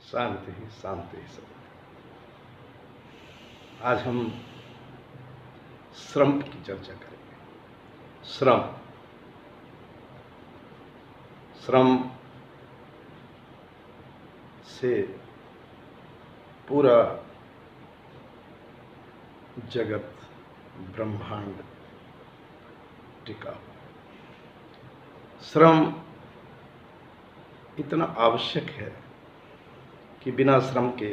शांति ही शांति ही सब। आज हम श्रम की चर्चा करेंगे। श्रम श्रम से पूरा जगत ब्रह्मांड टिका हुआ। श्रम इतना आवश्यक है कि बिना श्रम के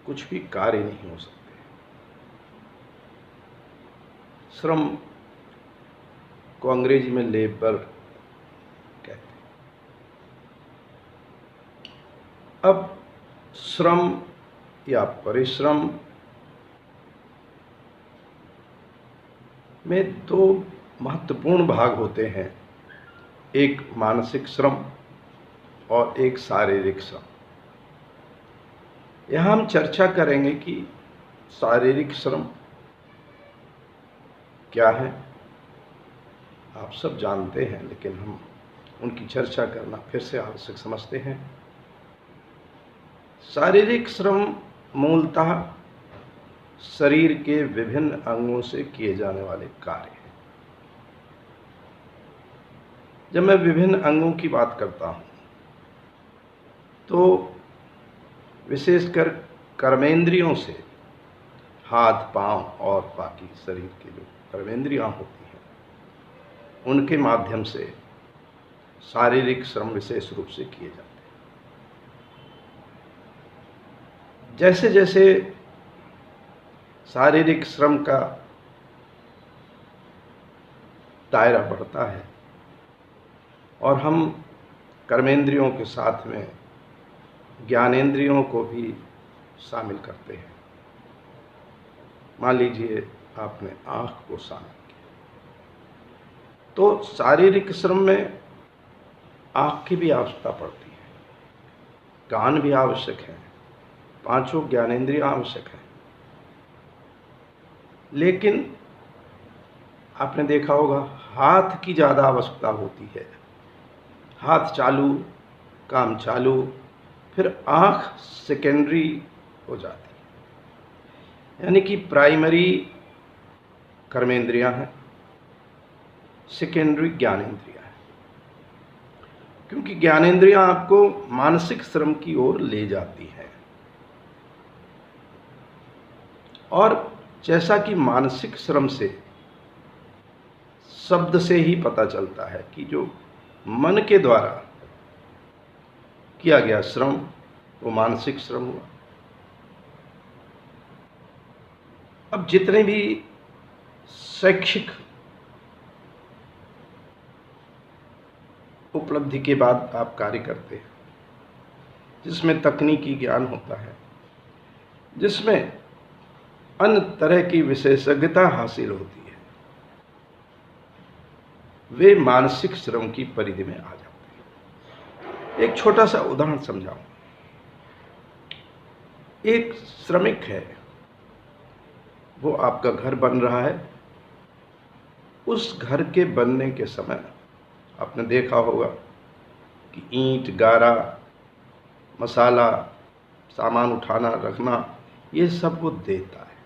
कुछ भी कार्य नहीं हो सकते। श्रम को अंग्रेजी में लेबर कहते हैं। अब श्रम या परिश्रम में दो महत्वपूर्ण भाग होते हैं, एक मानसिक श्रम और एक शारीरिक श्रम। यहाँ हम चर्चा करेंगे कि शारीरिक श्रम क्या है। आप सब जानते हैं, लेकिन हम उनकी चर्चा करना फिर से आवश्यक समझते हैं। शारीरिक श्रम मूलतः शरीर के विभिन्न अंगों से किए जाने वाले कार्य हैं। जब मैं विभिन्न अंगों की बात करता हूँ तो विशेषकर कर्मेंद्रियों से हाथ, पांव और बाकी शरीर के जो कर्मेंद्रियां होती हैं उनके माध्यम से शारीरिक श्रम विशेष रूप से किए जाते हैं। जैसे जैसे शारीरिक श्रम का दायरा बढ़ता है और हम कर्मेंद्रियों के साथ में ज्ञानेंद्रियों को भी शामिल करते हैं। मान लीजिए आपने आँख को शामिल किया, तो शारीरिक श्रम में आँख की भी आवश्यकता पड़ती है, कान भी आवश्यक है, पांचों ज्ञानेंद्रियां आवश्यक हैं। लेकिन आपने देखा होगा हाथ की ज़्यादा आवश्यकता होती है। हाथ चालू, काम चालू, फिर आँख सेकेंडरी हो जाती है। यानी कि प्राइमरी कर्मेंद्रियां हैं, सेकेंडरी ज्ञानेंद्रियां हैं। क्योंकि ज्ञानेंद्रियां आपको मानसिक श्रम की ओर ले जाती हैं। और जैसा कि मानसिक श्रम से शब्द से ही पता चलता है कि जो मन के द्वारा किया गया श्रम वो मानसिक श्रम हुआ। अब जितने भी शैक्षिक उपलब्धि के बाद आप कार्य करते हैं, जिसमें तकनीकी ज्ञान होता है, जिसमें अन्य तरह की विशेषज्ञता हासिल होती है, वे मानसिक श्रम की परिधि में आ जाते हैं। एक छोटा सा उदाहरण समझाऊं। एक श्रमिक है, वो आपका घर बन रहा है। उस घर के बनने के समय आपने देखा होगा कि ईंट, गारा, मसाला, सामान उठाना रखना, ये सब वो देता है।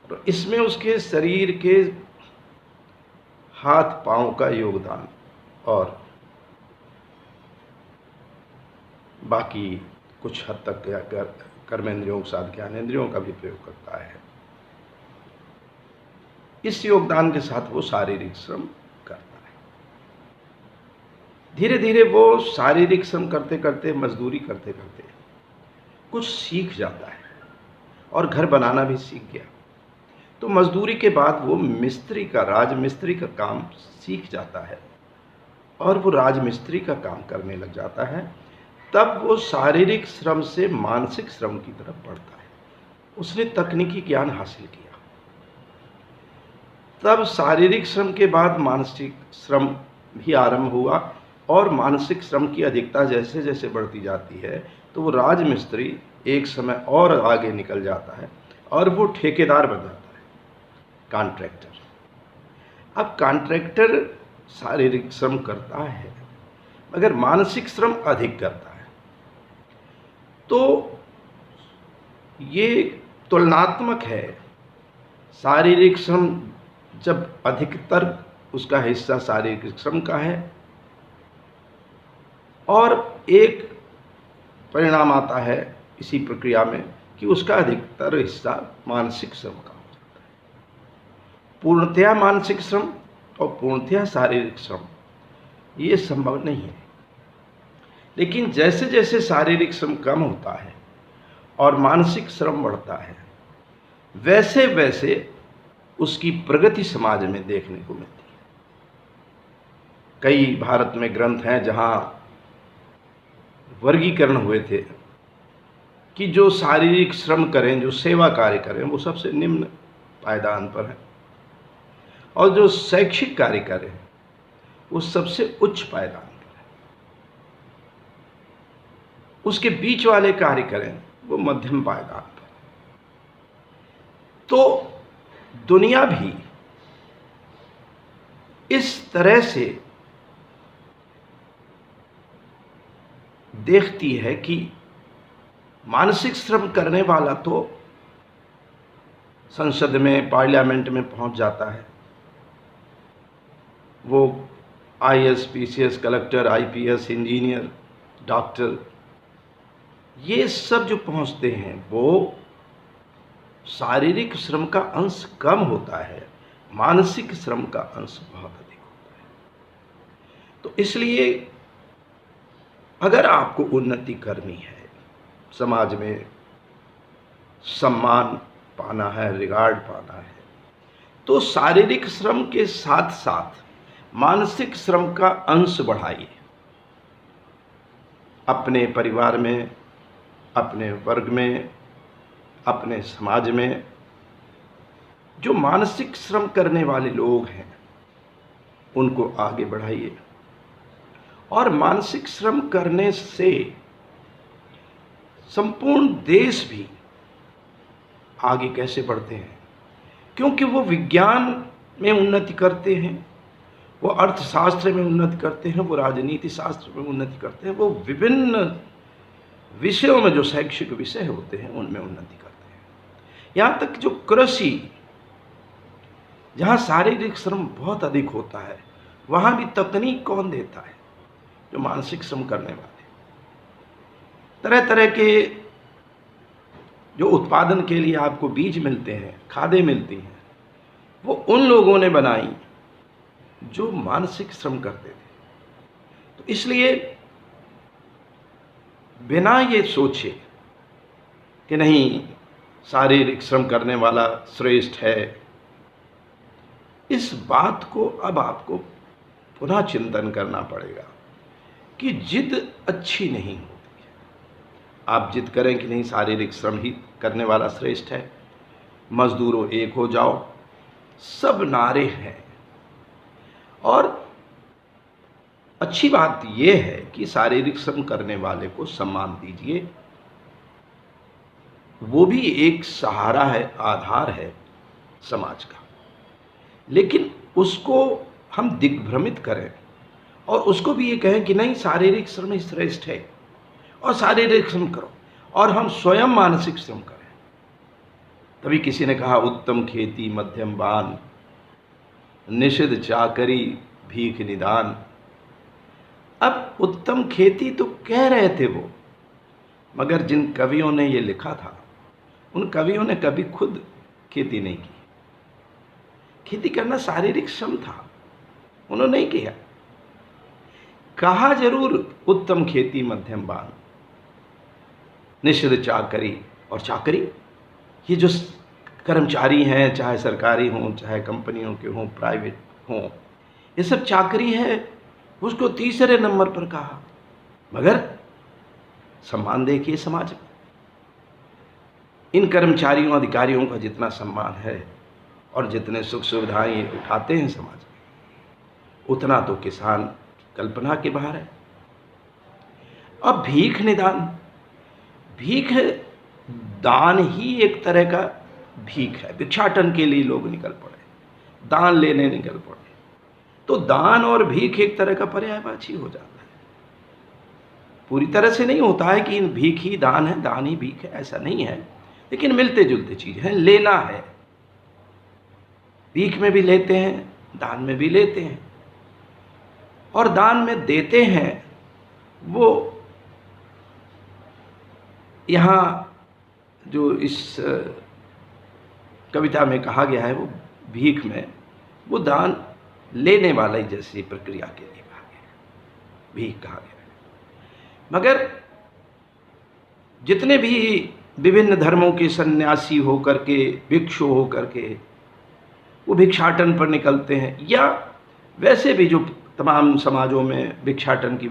तो इसमें उसके शरीर के हाथ पांव का योगदान और बाकी कुछ हद तक कर्मेंद्रियों के साथ ज्ञानेंद्रियों का भी प्रयोग करता है। इस योगदान के साथ वो शारीरिक श्रम करता है। धीरे धीरे वो शारीरिक श्रम करते करते, मजदूरी करते करते कुछ सीख जाता है और घर बनाना भी सीख गया। तो मजदूरी के बाद वो मिस्त्री का, राजमिस्त्री का काम सीख जाता है और वो राजमिस्त्री का काम करने लग जाता है। तब वो शारीरिक श्रम से मानसिक श्रम की तरफ बढ़ता है। उसने तकनीकी ज्ञान हासिल किया। तब शारीरिक श्रम के बाद मानसिक श्रम भी आरंभ हुआ और मानसिक श्रम की अधिकता जैसे जैसे बढ़ती जाती है तो वो राजमिस्त्री एक समय और आगे निकल जाता है और वो ठेकेदार बन जाता है, कॉन्ट्रैक्टर। अब कॉन्ट्रैक्टर शारीरिक श्रम करता है, मगर मानसिक श्रम अधिक करता है। तो ये तुलनात्मक है। शारीरिक श्रम जब अधिकतर उसका हिस्सा शारीरिक श्रम का है, और एक परिणाम आता है इसी प्रक्रिया में कि उसका अधिकतर हिस्सा मानसिक श्रम का हो जाता है। पूर्णतया मानसिक श्रम और पूर्णतया शारीरिक श्रम ये संभव नहीं है। लेकिन जैसे जैसे शारीरिक श्रम कम होता है और मानसिक श्रम बढ़ता है, वैसे वैसे उसकी प्रगति समाज में देखने को मिलती है। कई भारत में ग्रंथ हैं जहाँ वर्गीकरण हुए थे कि जो शारीरिक श्रम करें, जो सेवा कार्य करें, वो सबसे निम्न पायदान पर है, और जो शैक्षिक कार्य करें वो सबसे उच्च पायदान पर है। उसके बीच वाले कार्य करें वो मध्यम पायदान पर। तो दुनिया भी इस तरह से देखती है कि मानसिक श्रम करने वाला तो संसद में, पार्लियामेंट में पहुंच जाता है, वो IAS, PCS, collector, IPS, engineer, doctor, ये सब जो पहुंचते हैं वो शारीरिक श्रम का अंश कम होता है, मानसिक श्रम का अंश बहुत अधिक होता है। तो इसलिए अगर आपको उन्नति करनी है, समाज में सम्मान पाना है, रिगार्ड पाना है, तो शारीरिक श्रम के साथ साथ मानसिक श्रम का अंश बढ़ाइए। अपने परिवार में, अपने वर्ग में, अपने समाज में जो मानसिक श्रम करने वाले लोग हैं उनको आगे बढ़ाइए। और मानसिक श्रम करने से संपूर्ण देश भी आगे कैसे बढ़ते हैं, क्योंकि वो विज्ञान में उन्नति करते हैं, वो अर्थशास्त्र में उन्नति करते हैं, वो राजनीति शास्त्र में उन्नति करते हैं, वो विभिन्न विषयों में जो शैक्षिक विषय होते हैं उनमें उन्नति करते हैं। यहाँ तक जो कृषि, जहाँ शारीरिक श्रम बहुत अधिक होता है, वहाँ भी तकनीक कौन देता है? जो मानसिक श्रम करने वाले। तरह तरह के जो उत्पादन के लिए आपको बीज मिलते हैं, खादें मिलती हैं, वो उन लोगों ने बनाई जो मानसिक श्रम करते थे। तो इसलिए बिना ये सोचे कि नहीं शारीरिक श्रम करने वाला श्रेष्ठ है, इस बात को अब आपको पुनः चिंतन करना पड़ेगा कि जिद अच्छी नहीं होती है। आप जिद करें कि नहीं शारीरिक श्रम ही करने वाला श्रेष्ठ है, मजदूरों एक हो जाओ, सब नारे हैं। और अच्छी बात यह है कि शारीरिक श्रम करने वाले को सम्मान दीजिए, वो भी एक सहारा है, आधार है समाज का। लेकिन उसको हम दिग्भ्रमित करें और उसको भी ये कहें कि नहीं शारीरिक श्रम ही श्रेष्ठ है और शारीरिक श्रम करो, और हम स्वयं मानसिक श्रम करें। तभी किसी ने कहा उत्तम खेती मध्यम बान, निषिद्ध चाकरी भीख निदान। अब उत्तम खेती तो कह रहे थे वो, मगर जिन कवियों ने ये लिखा था उन कवियों ने कभी खुद खेती नहीं की। खेती करना शारीरिक श्रम था, उन्होंने नहीं किया। कहा जरूर उत्तम खेती मध्यम बान, निषिद्ध चाकरी। और चाकरी, ये जो कर्मचारी हैं, चाहे सरकारी हों, चाहे कंपनियों के हों, प्राइवेट हों, ये सब चाकरी है, उसको तीसरे नंबर पर कहा। मगर सम्मान देखिए समाज में, इन कर्मचारियों अधिकारियों का जितना सम्मान है और जितने सुख सुविधाएं ये उठाते हैं समाज में, उतना तो किसान कल्पना के बाहर है। अब भीख निदान, भीख दान ही एक तरह का भीख है। भिक्षाटन के लिए लोग निकल पड़े, दान लेने निकल पड़े। तो दान और भीख एक तरह का पर्यायवाची हो जाता है। पूरी तरह से नहीं होता है कि भीख ही दान है, दान ही भीख है, ऐसा नहीं है, लेकिन मिलते जुलते चीज़ है। लेना है, भीख में भी लेते हैं, दान में भी लेते हैं, और दान में देते हैं वो यहाँ जो इस कविता में कहा गया है, वो भीख में वो दान लेने वाला ही जैसी प्रक्रिया के लिए कहा गया है, भीख कहा गया है। मगर जितने भी विभिन्न धर्मों के सन्यासी होकर के, भिक्षु होकर के वो भिक्षाटन पर निकलते हैं, या वैसे भी जो तमाम समाजों में भिक्षाटन की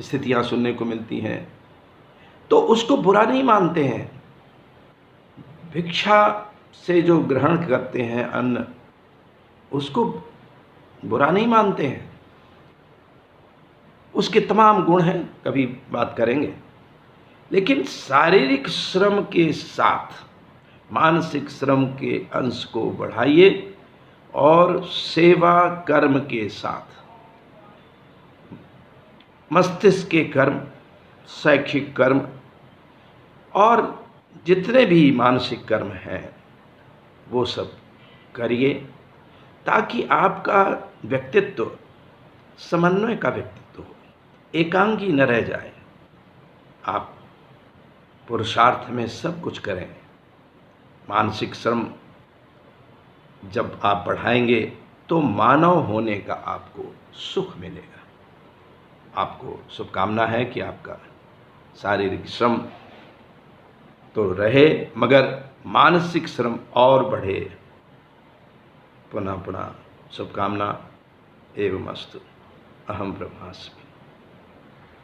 स्थितियां सुनने को मिलती हैं, तो उसको बुरा नहीं मानते हैं। भिक्षा से जो ग्रहण करते हैं अन्न, उसको बुरा नहीं मानते हैं। उसके तमाम गुण हैं, कभी बात करेंगे। लेकिन शारीरिक श्रम के साथ मानसिक श्रम के अंश को बढ़ाइए, और सेवा कर्म के साथ मस्तिष्क के कर्म, शैक्षिक कर्म और जितने भी मानसिक कर्म हैं वो सब करिए, ताकि आपका व्यक्तित्व समन्वय का व्यक्तित्व हो, एकांगी न रह जाए। आप पुरुषार्थ में सब कुछ करें। मानसिक श्रम जब आप बढ़ाएंगे तो मानव होने का आपको सुख मिलेगा। आपको शुभकामना है कि आपका शारीरिक श्रम तो रहे, मगर मानसिक श्रम और बढ़े। पुनः पुनः शुभकामना। एवमस्तु। अहम ब्रह्मास्मि।